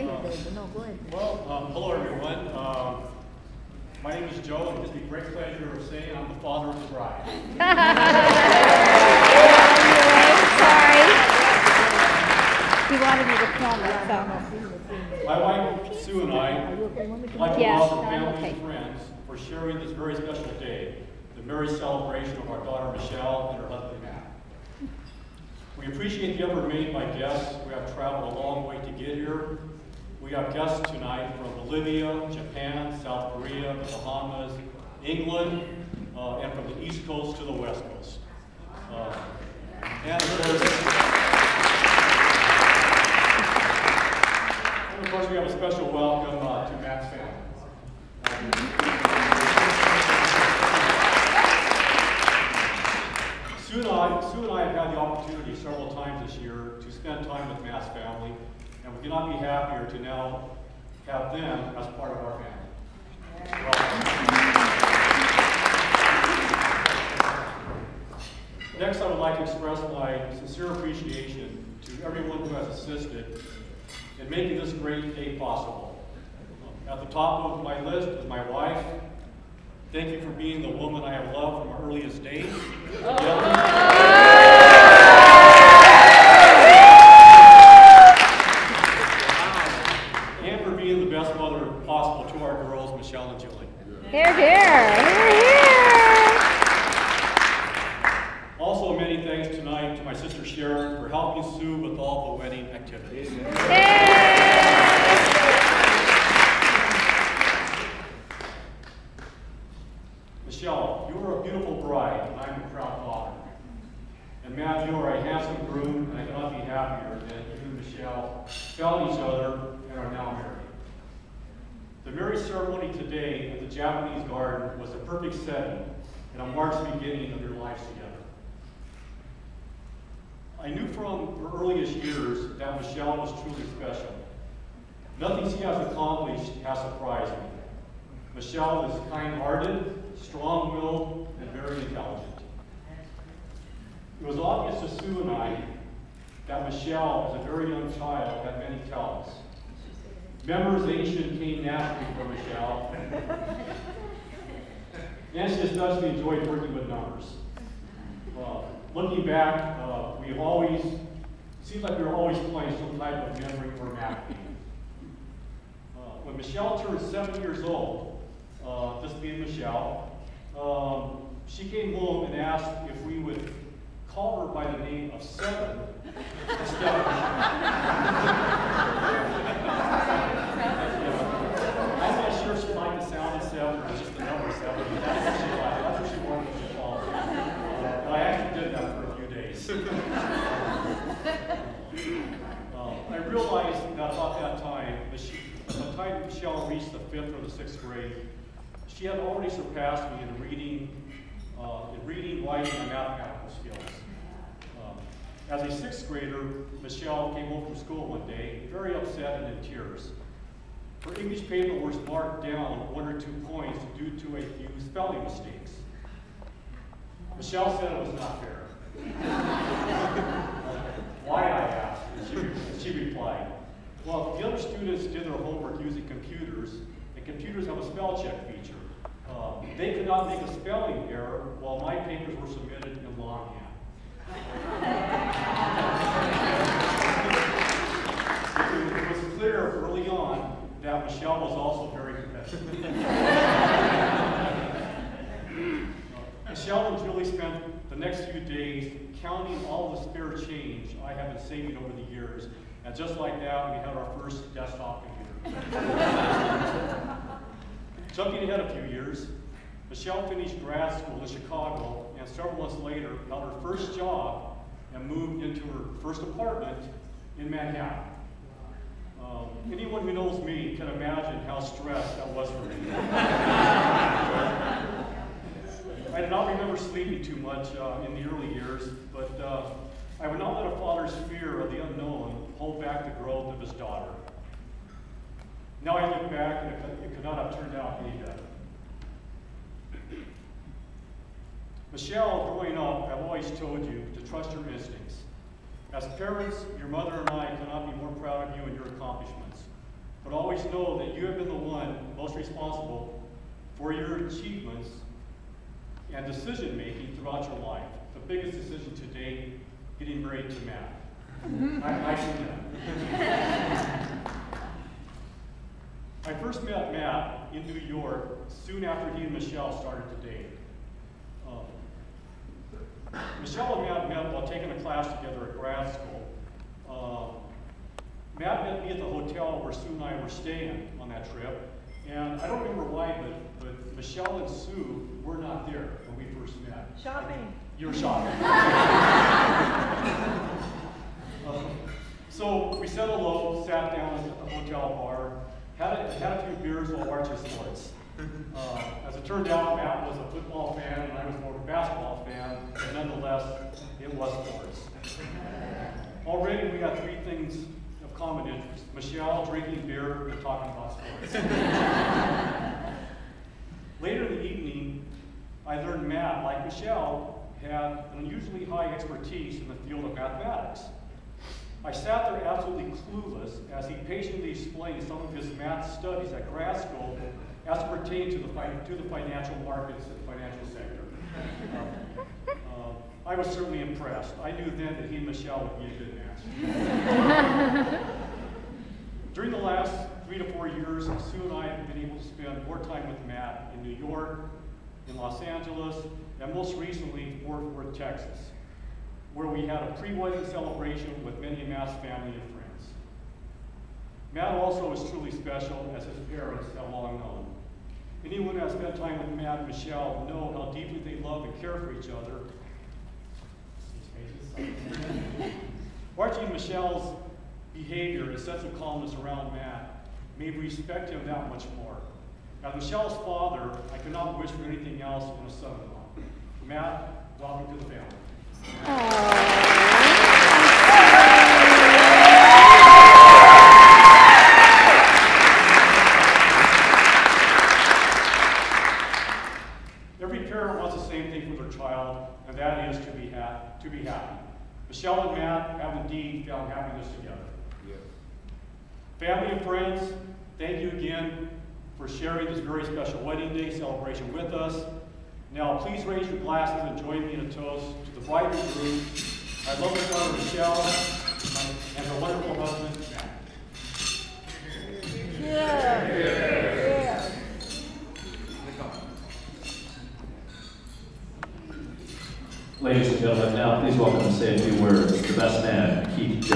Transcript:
you did, but no, go ahead. Well, hello everyone. My name is Joe, and it gives me great pleasure of saying I'm the father of the bride. Sorry. He wanted me to film it, so. My wife, Sue, and I would like to Yes, welcome I'm family okay. and friends for sharing this very special day, the marriage celebration of our daughter Michelle and her husband Matt. We appreciate the effort made by guests who have traveled a long way to get here. We have guests tonight from Bolivia, Japan, South Korea, the Bahamas, England, and from the East Coast to the West Coast. And of course, we have a special welcome to Matt's family. Sue and I have had the opportunity several times this year to spend time with Matt's family, and we cannot be happier to now have them as part of our family. Next, I would like to express my sincere appreciation to everyone who has assisted in making this great day possible. At the top of my list is my wife. Thank you for being the woman I have loved from our earliest days. And for being the best mother possible to our girls, Michelle and Julie. Here, here. Here, here. Also, many thanks tonight to my sister Sharon for helping Sue with all the wedding activities. Michelle, you are a beautiful bride, and I'm a proud father. And Matt, you are a handsome groom, and I cannot be happier that you and Michelle found each other and are now married. The marriage ceremony today at the Japanese garden was a perfect setting and a March beginning of your lives together. I knew from her earliest years that Michelle was truly special. Nothing she has accomplished has surprised me. Michelle is kind-hearted, strong-willed, and very intelligent. It was obvious to Sue and I that Michelle, as a very young child, had many talents. Memorization came naturally for Michelle, and she especially enjoyed working with numbers. Looking back, it seems like we were always playing some type of memory or math game. When Michelle turned 7 years old, this being Michelle, she came home and asked if we would call her by the name of Seven instead of I'm not sure if she liked the sound of 7 or just the number 7. That's what she liked. That's what she wanted us to call her. But I actually did that for a few days. I realized that about that time, by the time Michelle reached the 5th or the 6th grade, she had already surpassed me in reading, writing, and mathematical skills. As a 6th grader, Michelle came home from school one day, very upset and in tears. Her English paper was marked down 1 or 2 points due to a few spelling mistakes. Michelle said it was not fair. Why, I asked, and she replied, well, the other students did their homework using computers, and computers have a spell check feature. They could not make a spelling error while my papers were submitted in longhand. It was clear early on that Michelle was also very competitive. Michelle and Julie spent the next few days counting all the spare change I have been saving over the years, and just like that, we had our first desktop computer. Jumping ahead a few years, Michelle finished grad school in Chicago, and several months later got her first job and moved into her first apartment in Manhattan. Anyone who knows me can imagine how stressed that was for me. I do not remember sleeping too much in the early years, but I would not let a father's fear of the unknown hold back the growth of his daughter. Now I look back, and it could not have turned out any better. Michelle, growing up, I've always told you to trust your instincts. As parents, your mother and I cannot be more proud of you and your accomplishments. always know that you have been the one most responsible for your achievements and decision-making throughout your life. The biggest decision to date, getting married to Matt. I see that. I first met Matt in New York soon after he and Michelle started to date. Michelle and Matt met while taking a class together at grad school. Matt met me at the hotel where Sue and I were staying on that trip. And I don't remember why, but Michelle and Sue were not there when we first met. Shopping. You were shopping. So we said hello, sat down at the hotel bar, had a few beers while watching sports. As it turned out, Matt was a football fan and I was more of a basketball fan, but nonetheless, it was sports. Already we got three things of common interest: Michelle, drinking beer, and talking about sports. Later in the evening, I learned Matt, like Michelle, had an unusually high expertise in the field of mathematics. I sat there absolutely clueless as he patiently explained some of his math studies at grad school as it pertained to the financial markets and financial sector. I was certainly impressed. I knew then that he and Michelle would be a good match. During the last 3 to 4 years, Sue and I have been able to spend more time with Matt in New York, in Los Angeles, and most recently, Fort Worth, Texas, where we had a pre-wedding celebration with many of Matt's family and friends. Matt also is truly special, as his parents have long known. Anyone who has spent time with Matt and Michelle know how deeply they love and care for each other. Watching Michelle's behavior and sense of calmness around Matt made me respect him that much more. As Michelle's father, I could not wish for anything else in a son-in-law. Matt, welcome to the family. Every parent wants the same thing for their child, and that is to be happy. Michelle and Matt have indeed found happiness together. Yes. Family and friends, thank you again for sharing this very special wedding day celebration with us. Now, please raise your glasses and join me in a toast to the bride and groom. I love my daughter Michelle and her wonderful husband, Matt. Ladies and gentlemen, now please welcome to say a few words the best man, Keith Jones.